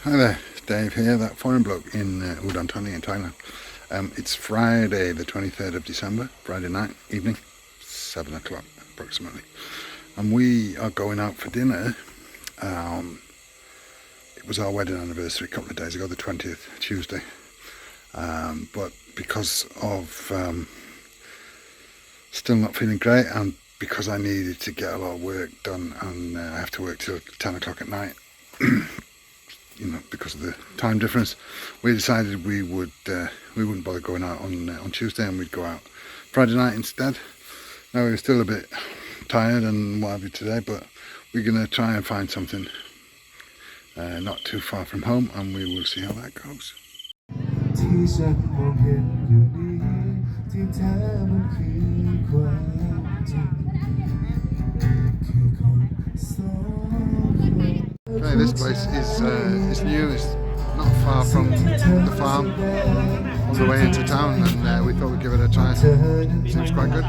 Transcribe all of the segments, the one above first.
Hi there, Dave here, that foreign bloke in Udon Thani in Thailand. It's Friday the 23rd of December, Friday night, evening, 7 o'clock approximately. And we are going out for dinner. It was our wedding anniversary a couple of days ago, the 20th, Tuesday. But because of still not feeling great and because I needed to get a lot of work done and I have to work till 10 o'clock at night, because of the time difference, we decided we wouldn't bother going out on Tuesday and we'd go out Friday night instead. Now we're still a bit tired and what have you today, but we're going to try and find something not too far from home and we will see how that goes. Okay, this place is new. It's not far from the farm on the way into town, and we thought we'd give it a try. Seems quite good.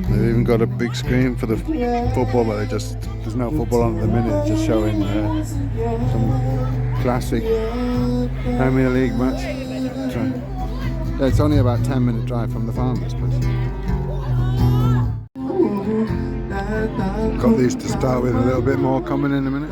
They've even got a big screen for the football, but there's no football on at the minute. Just showing some classic Premier League match. Yeah, it's only about 10-minute drive from the farm, this place. Got these to start with, a little bit more coming in a minute.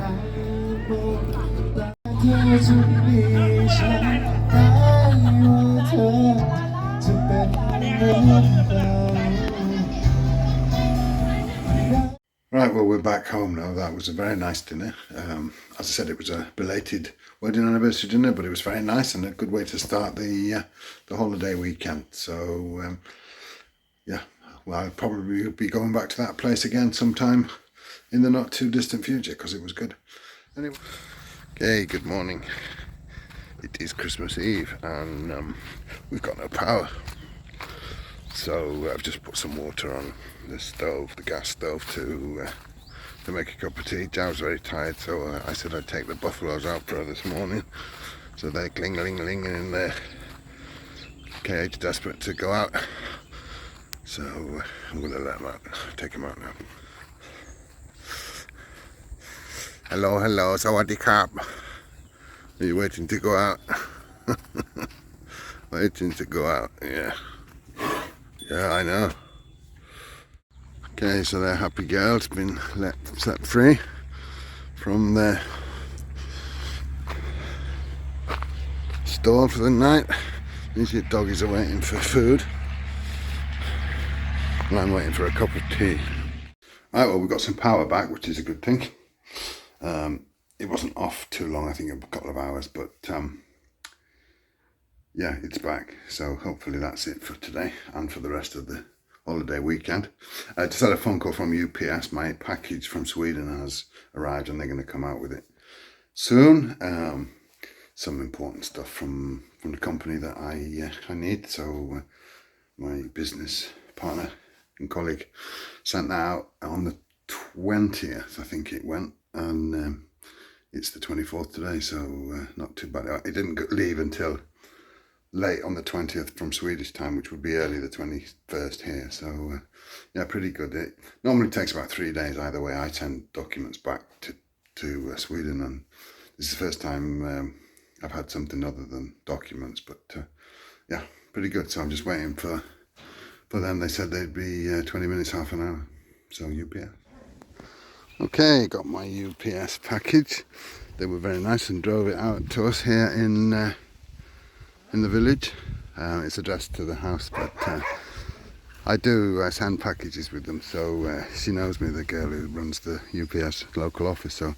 Right, well, we're back home now. That was a very nice dinner. As I said, it was a belated wedding anniversary dinner, but it was very nice and a good way to start the holiday weekend. So, yeah, well, I'll probably be going back to that place again sometime in the not too distant future because it was good. Anyway, okay, good morning. It is Christmas Eve and we've got no power. So I've just put some water on the stove, the gas stove, to make a cup of tea. Jow's very tired, so I said I'd take the buffaloes out for her this morning. So they're gling-a-ling-a-ling in their cage, desperate to go out. So I'm going to let them out, take them out now. Hello, hello, sawadee krap. Are you waiting to go out? Waiting to go out, yeah. Yeah, I know. Okay, so their happy girl's been set free from their stall for the night. These doggies are waiting for food. And I'm waiting for a cup of tea. Right, well, we've got some power back, which is a good thing. It wasn't off too long, I think a couple of hours, but yeah, it's back. So hopefully that's it for today and for the rest of the holiday weekend. I just had a phone call from UPS. My package from Sweden has arrived and they're going to come out with it soon. Some important stuff from the company that I need. So my business partner and colleague sent that out on the 20th, I think it went, and it's the 24th today, so not too bad. It didn't leave until late on the 20th from Swedish time, which would be early the 21st here, so yeah, pretty good. It normally takes about 3 days either way. I send documents back to Sweden, and this is the first time I've had something other than documents, but yeah, pretty good. So I'm just waiting for them. They said they'd be 20 minutes, half an hour. So UPS. Okay, got my UPS package. They were very nice and drove it out to us here in the village. It's addressed to the house, but I do send packages with them, so she knows me, the girl who runs the UPS local office. So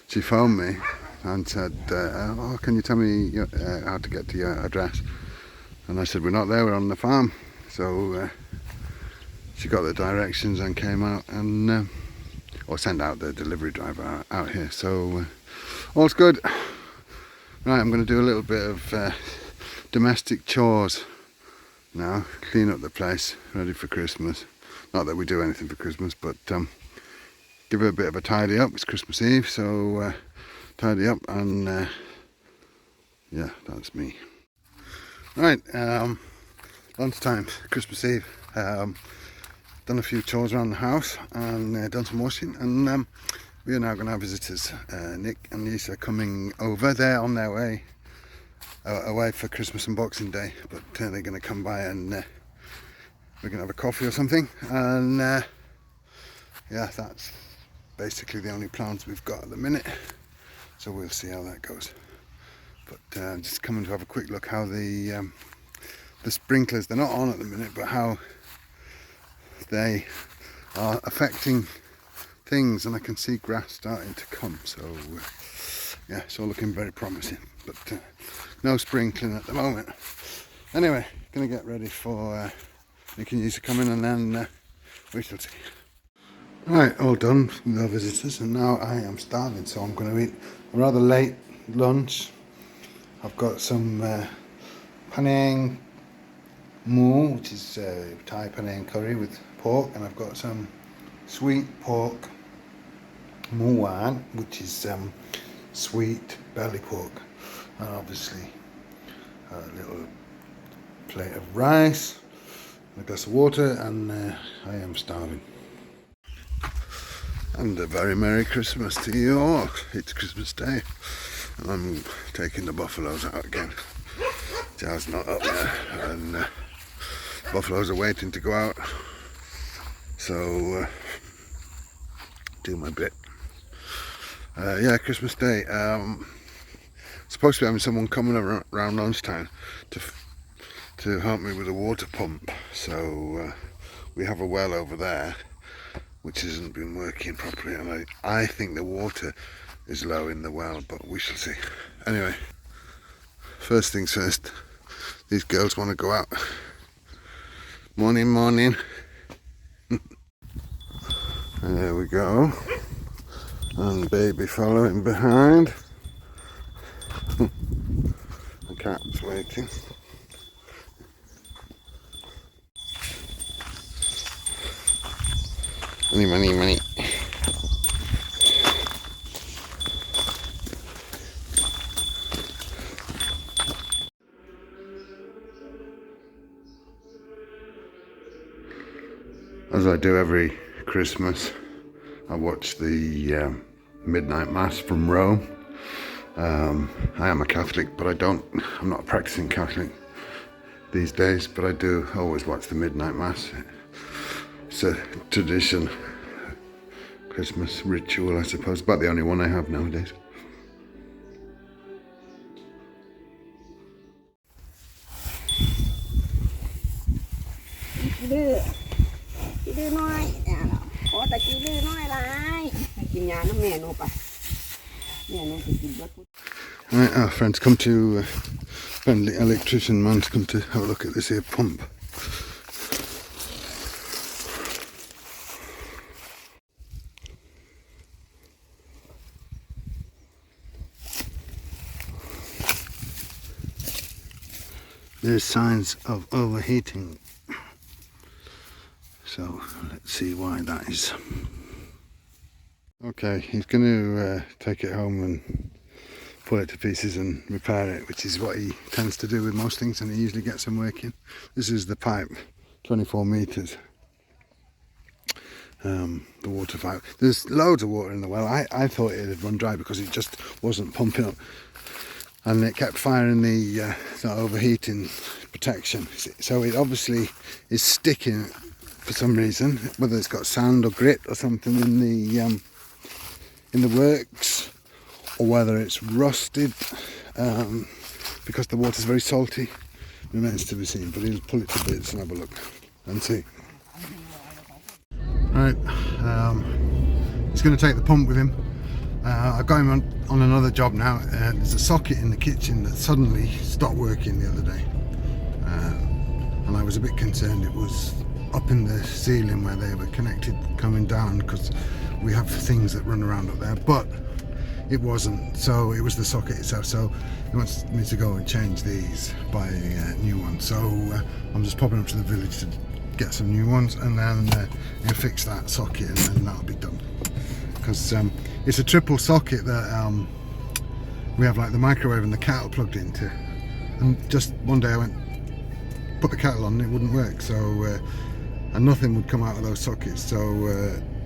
she phoned me and said, oh, can you tell me how to get to your address? And I said, we're not there, we're on the farm. So she got the directions and came out and or sent out the delivery driver out here. So all's good. Right, I'm going to do a little bit of domestic chores now, clean up the place, ready for Christmas. Not that we do anything for Christmas, but give it a bit of a tidy up. It's Christmas Eve, so tidy up, and yeah, that's me. Right, lunchtime, Christmas Eve. Done a few chores around the house and done some washing, and We are now going to have visitors. Nick and Lisa are coming over. They're on their way away for Christmas and Boxing Day, but they're going to come by and we're going to have a coffee or something. And yeah, that's basically the only plans we've got at the minute. So we'll see how that goes. But just coming to have a quick look how the sprinklers, they're not on at the minute, but how they are affecting things, and I can see grass starting to come, so yeah, it's all looking very promising, but no sprinkling at the moment. Anyway, gonna get ready for Nick and Lisa coming, and then we shall see. Right, all done with our visitors, and now I am starving, so I'm going to eat a rather late lunch. I've got some panang moo, which is Thai panang curry with pork, and I've got some sweet pork muan, which is sweet belly pork, and obviously a little plate of rice, a glass of water, and I am starving. And a very Merry Christmas to you all. It's Christmas Day, and I'm taking the buffaloes out again. Jazz not up there, and buffaloes are waiting to go out, so do my bit. Yeah, Christmas Day. Supposed to be having someone coming around lunchtime to help me with a water pump. So we have a well over there which hasn't been working properly, and I think the water is low in the well, but we shall see. Anyway, first things first, these girls want to go out. Morning, morning. There we go. And baby following behind. The cat's waiting. Money, money, money. As I do every Christmas, I watch the midnight mass from Rome. I am a Catholic, but I'm not a practicing Catholic these days, but I do always watch the midnight mass. It's a tradition, Christmas ritual, I suppose, about the only one I have nowadays. Right, our friends come to friendly electrician man to come to have a look at this here pump. There's signs of overheating, so let's see why that is. Okay, he's going to take it home and pull it to pieces and repair it, which is what he tends to do with most things, and he usually gets them working. This is the pipe, 24 metres, the water pipe. There's loads of water in the well. I thought it had run dry because it just wasn't pumping up, and it kept firing the overheating protection. So it obviously is sticking for some reason, whether it's got sand or grit or something in the works, or whether it's rusted because the water's very salty. Remains to be seen, but he'll pull it to bits and have a look and see. Right, he's going to take the pump with him. I've got him on another job now. There's a socket in the kitchen that suddenly stopped working the other day, and I was a bit concerned it was up in the ceiling where they were connected coming down, because we have things that run around up there, but it wasn't, so it was the socket itself. So he wants me to go and change these, buy new ones, so I'm just popping up to the village to get some new ones, and then he'll fix that socket, and then that'll be done, because it's a triple socket that we have, like the microwave and the kettle plugged into, and just one day I went put the kettle on and it wouldn't work, so and nothing would come out of those sockets, so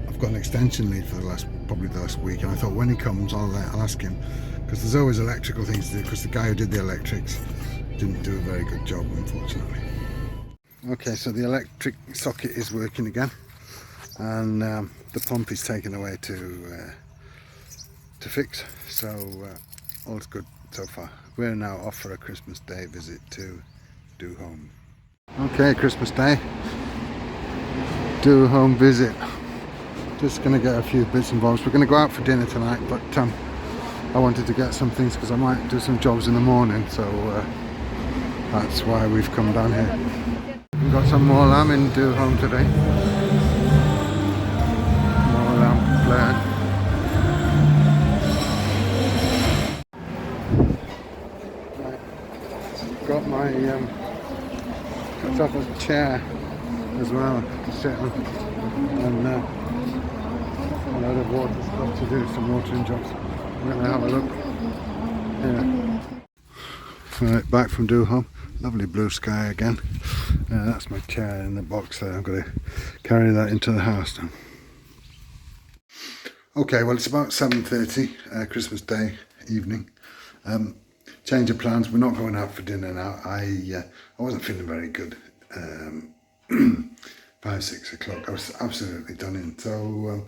I've got an extension lead for probably the last week, and I thought when he comes I'll ask him, because there's always electrical things to do, because the guy who did the electrics didn't do a very good job, unfortunately. Okay, so the electric socket is working again, and the pump is taken away to fix, so all's good so far. We're now off for a Christmas Day visit to Do Home. Okay, Christmas Day, Do Home visit. Just going to get a few bits and bobs. We're going to go out for dinner tonight, but I wanted to get some things because I might do some jobs in the morning, so that's why we've come down here. We've got some more lamb in Do Home today. More lamb flared. Got my got up a chair as well to sit on, and a lot of water stuff to do, some watering jobs. I'm going to have a look. Yeah. Right, back from Do Home. Lovely blue sky again. That's my chair in the box there. I'm going to carry that into the house now. Okay, well, it's about 7:30, Christmas Day evening. Change of plans. We're not going out for dinner now. I wasn't feeling very good. 5-6 o'clock. I was absolutely done in. So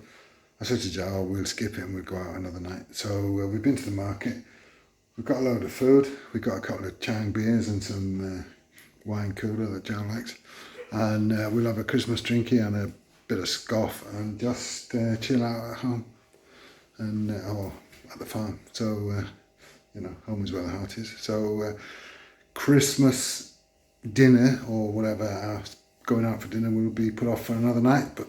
I said to Joe, we'll skip it and we'll go out another night. So we've been to the market. We've got a load of food. We've got a couple of Chang beers and some wine cooler that Joe likes. And we'll have a Christmas drinky and a bit of scoff and just chill out at home and or at the farm. So you know, home is where the heart is. So Christmas dinner or whatever, going out for dinner will be put off for another night. But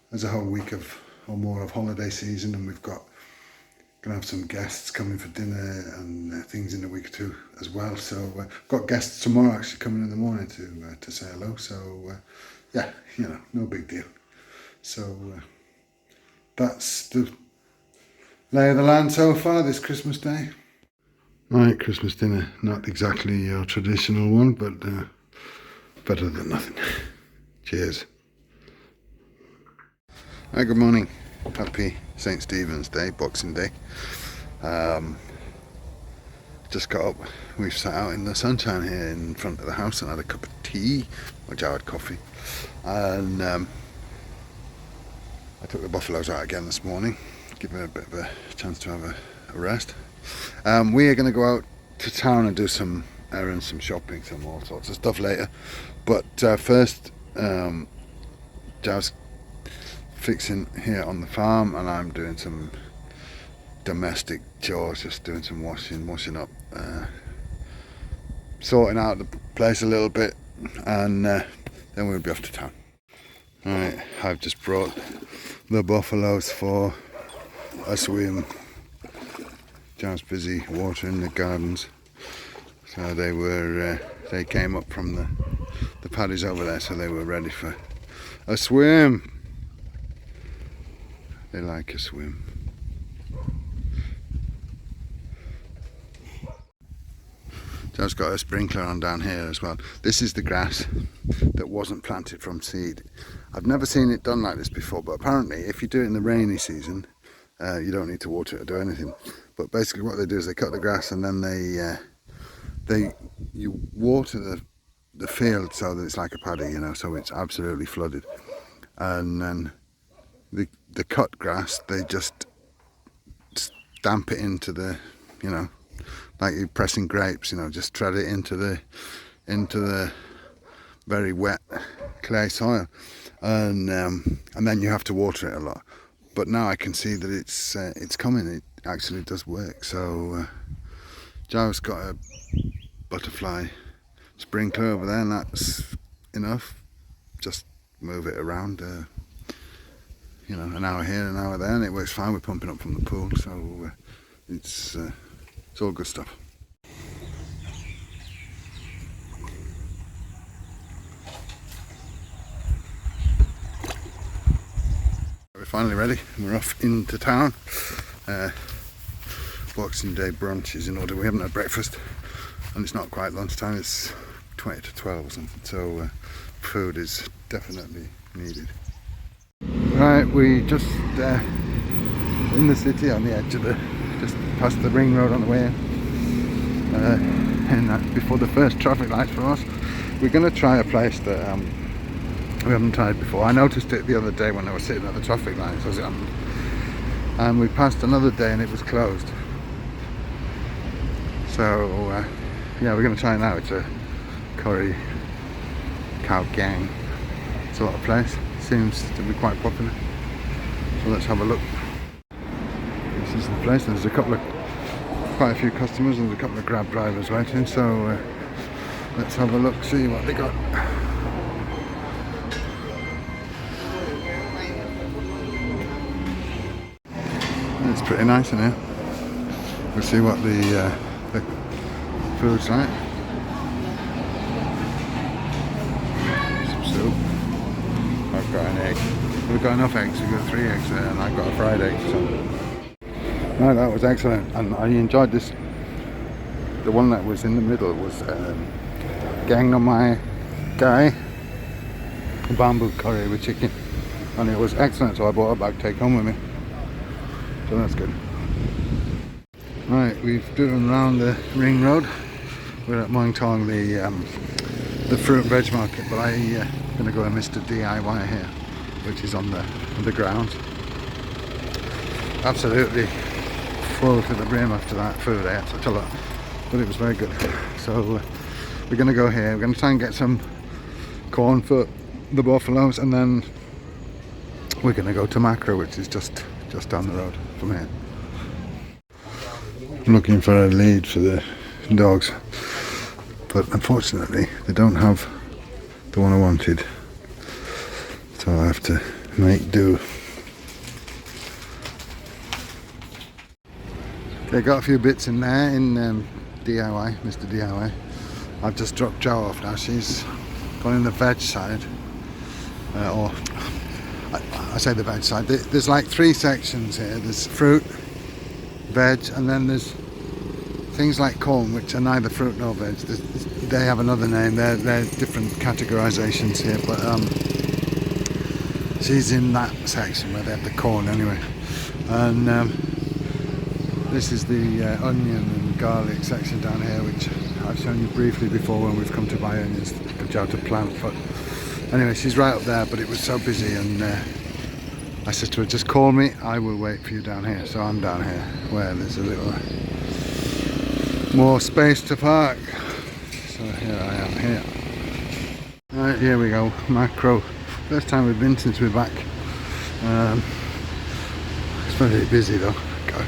there's a whole week of or more of holiday season, and we've got gonna have some guests coming for dinner and things in a week or two as well. So got guests tomorrow actually coming in the morning to say hello. So yeah, you know, no big deal. So that's the lay of the land so far this Christmas Day. Right, Christmas dinner, not exactly your traditional one, but better than nothing. Cheers. Hi, good morning. Happy St. Stephen's Day, Boxing Day. Just got up. We've sat out in the sunshine here in front of the house and had a cup of tea, which I had coffee. And I took the buffaloes out again this morning, give them a bit of a chance to have a rest. We are going to go out to town and do some errands, some shopping, some all sorts of stuff later. But first, Jazz fixing here on the farm, and I'm doing some domestic chores, just doing some washing up, sorting out the place a little bit, and then we'll be off to town. Right, I've just brought the buffaloes for a swim. John's busy watering the gardens, so they came up from the paddies over there, so they were ready for a swim. They like a swim. John's got a sprinkler on down here as well. This is the grass that wasn't planted from seed. I've never seen it done like this before, but apparently if you do it in the rainy season, you don't need to water it or do anything. But basically what they do is they cut the grass and then you water the field so that it's like a paddy, you know, so it's absolutely flooded. And then the cut grass, they just stamp it into the, you know, like you're pressing grapes, you know, just tread it into the very wet clay soil, and then you have to water it a lot. But now I can see that it's coming. It actually does work. So Joe's got a butterfly sprinkler over there, and that's enough. Just move it around, you know, an hour here, an hour there, and it works fine. We're pumping up from the pool, so it's all good stuff. We're finally ready. We're off into town. Boxing Day brunch is in order. We haven't had breakfast, and it's not quite lunchtime. It's 20 to 12 or something. So food is definitely needed. Right, we just in the city on the edge of just past the ring road on the way in. And before the first traffic lights for us. We're going to try a place that we haven't tried before. I noticed it the other day when I was sitting at the traffic lights, and we passed another day and it was closed. So yeah, we're going to try it now. It's a curry cow gang. It's a lot of place. Seems to be quite popular. So let's have a look. This is the place. There's quite a few customers and a couple of grab drivers waiting. So let's have a look, see what they got. It's pretty nice in here. We'll see what the food's like. Some soup. I've got an egg. We've got enough eggs. We've got 3 eggs there, and I've got a fried egg. So, no, that was excellent, and I enjoyed this. The one that was in the middle was gang no mai gai, bamboo curry with chicken, and it was excellent. So I bought a bag to take home with me. So that's good. Right, we've driven around the ring road. We're at Muang Thong, the fruit and veg market, but I'm going to go to Mr. DIY here, which is on the grounds. Absolutely full to the brim after that food. I ate such a lot, but it was very good. So we're going to go here. We're going to try and get some corn for the buffaloes, and then we're going to go to Macro, which is just down the road from here. I'm looking for a lead for the dogs, but unfortunately they don't have the one I wanted, so I have to make do. Okay, got a few bits in there in DIY, Mr. DIY. I've just dropped Jo off now. She's gone in the veg side, or I say the veg side. There's like 3 sections here. There's fruit, veg, and then there's things like corn, which are neither fruit nor veg. They have another name. They're different categorizations here, but she's in that section where they have the corn anyway. And this is the onion and garlic section down here, which I've shown you briefly before when we've come to buy onions for Jo to plant. But anyway, she's right up there, but it was so busy, and I said to her, just call me, I will wait for you down here. So I'm down here where there's a little more space to park. So here I am here. Right, here we go, Macro. First time we've been since we're back. It's very busy though. God,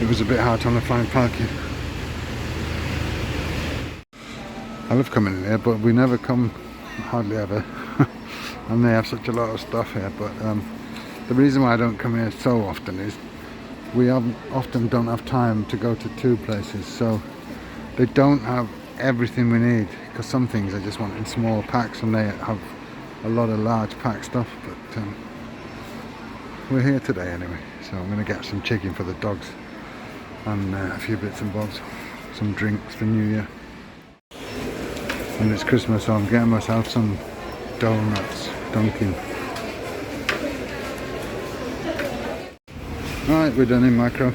it was a bit hard trying to find parking. I love coming in here, but we never come, hardly ever. And they have such a lot of stuff here, but the reason why I don't come here so often is we often don't have time to go to 2 places, so they don't have everything we need, because some things I just want in small packs and they have a lot of large pack stuff. But we're here today anyway, so I'm going to get some chicken for the dogs and a few bits and bobs, some drinks for New Year. And it's Christmas, so I'm getting myself some donuts, Dunkin'. Right, we're done in Macro.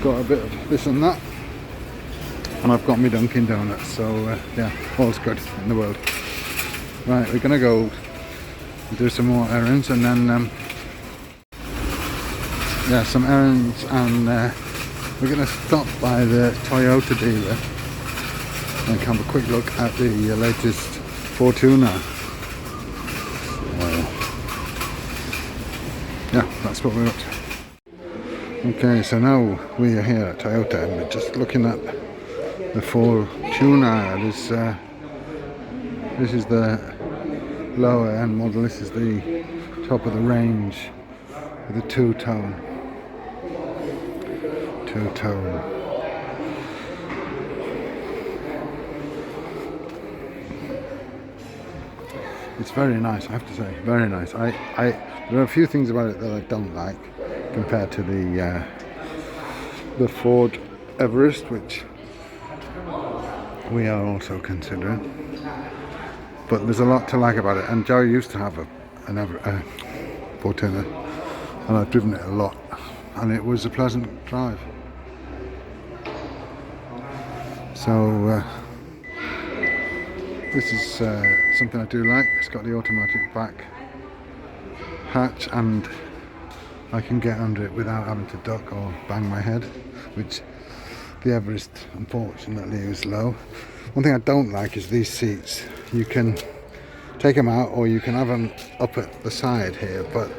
Got a bit of this and that, and I've got me Dunkin' Donuts, so yeah, all's good in the world. Right, we're gonna go do some more errands, and then yeah, some errands, and we're gonna stop by the Toyota dealer and have a quick look at the latest Fortuner. Yeah, that's what we're up to. Okay, so now we are here at Toyota and we're just looking at the Fortuner. This is the lower end model. This is the top of the range with a two-tone. It's very nice, I have to say, very nice. There are a few things about it that I don't like compared to the Ford Everest, which we are also considering. But there's a lot to like about it. And Jo used to have Fortuner, and I've driven it a lot, and it was a pleasant drive. So this is something I do like. It's got the automatic back hatch, and I can get under it without having to duck or bang my head, which the Everest unfortunately is low. One thing I don't like is these seats. You can take them out or you can have them up at the side here, but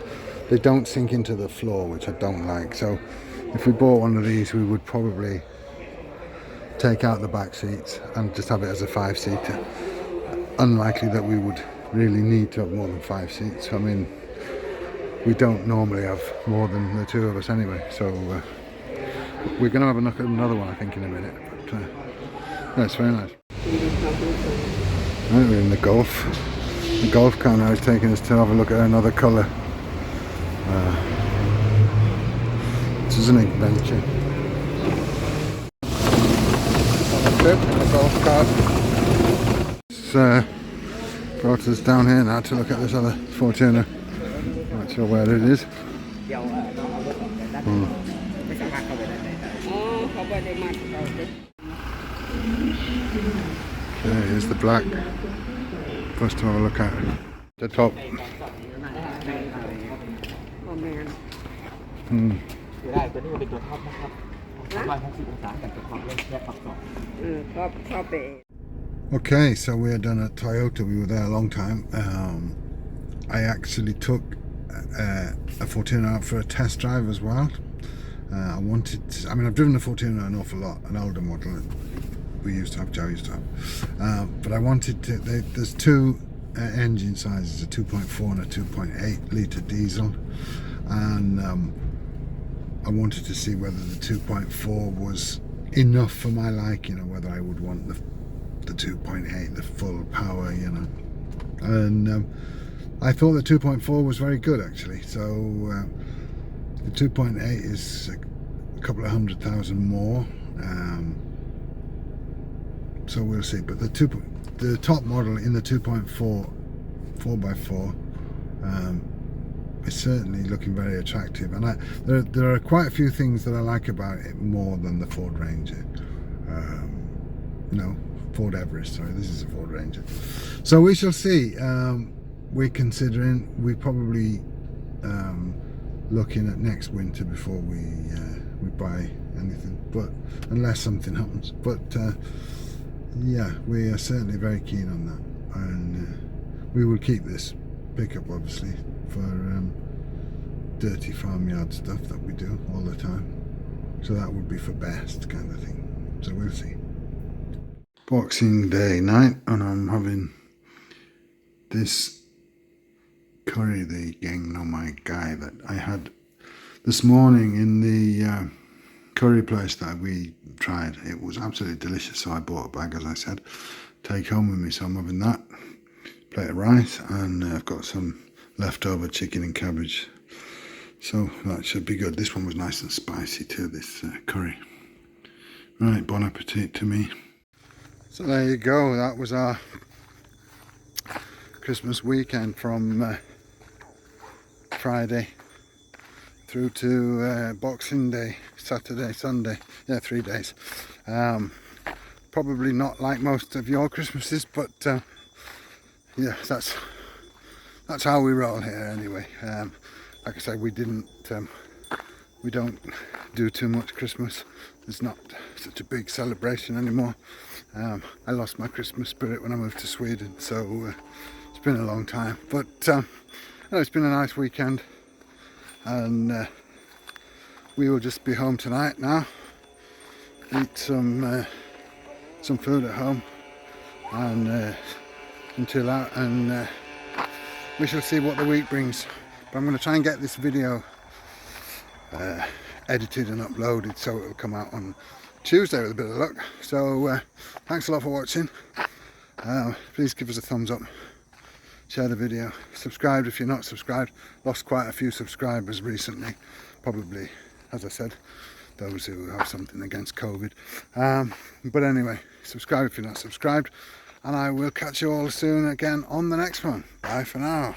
they don't sink into the floor, which I don't like. So if we bought one of these, we would probably take out the back seats and just have it as a 5-seater. Unlikely that we would really need to have more than 5 seats. I mean, we don't normally have more than the 2 of us anyway, so we're going to have a look at another one I think in a minute, but yeah, it's very nice. Right, we're in the Golf car now is taking us to have a look at another colour. This is an adventure. Trip in the Golf cart. It's brought us down here now to look at this other Fortuner. Not sure where it is. Okay, here's the black. First to have a look at the top. Okay, so we are done at Toyota. We were there a long time. I actually took a Fortuner out for a test drive as well. I mean, I've driven a Fortuner an awful lot, an older model that we used to have, Joe used to have. But I wanted to, there's 2 engine sizes, a 2.4 and a 2.8 litre diesel. And I wanted to see whether the 2.4 was enough for my liking, or whether I would want the 2.8, the full power, you know. And I thought the 2.4 was very good actually. So the 2.8 is a couple of 100,000 more. So we'll see. But the top model in the 2.4 4x4 is certainly looking very attractive, and there are quite a few things that I like about it more than the Ford Ranger. No, Ford Everest, sorry, this is a Ford Ranger. So we shall see. We're considering, we're probably looking at next winter before we buy anything, but unless something happens. But yeah, we are certainly very keen on that, and we will keep this pickup obviously for dirty farmyard stuff that we do all the time. So that would be for best kind of thing. So we'll see. Boxing Day night, and I'm having this curry, the Gang No My Guy, that I had this morning in the curry place that we tried. It was absolutely delicious, so I bought a bag, as I said, take home with me. So I'm having that, plate of rice, and I've got some leftover chicken and cabbage, so that should be good. This one was nice and spicy too, this curry. Right, bon appetit to me. So there you go, that was our Christmas weekend from Friday through to Boxing Day, Saturday, Sunday. Yeah, 3 days. Probably not like most of your Christmases, but yeah, that's how we roll here anyway. Like I said, we don't do too much Christmas. It's not such a big celebration anymore. I lost my Christmas spirit when I moved to Sweden, so it's been a long time. But it's been a nice weekend, and we will just be home tonight now, eat some food at home, and chill out, and we shall see what the week brings. But I'm going to try and get this video edited and uploaded so it will come out on Tuesday with a bit of luck. So thanks a lot for watching. Please give us a thumbs up, share the video, subscribe if you're not subscribed. Lost quite a few subscribers recently, probably, as I said, those who have something against COVID. But anyway, subscribe if you're not subscribed, and I will catch you all soon again on the next one. Bye for now.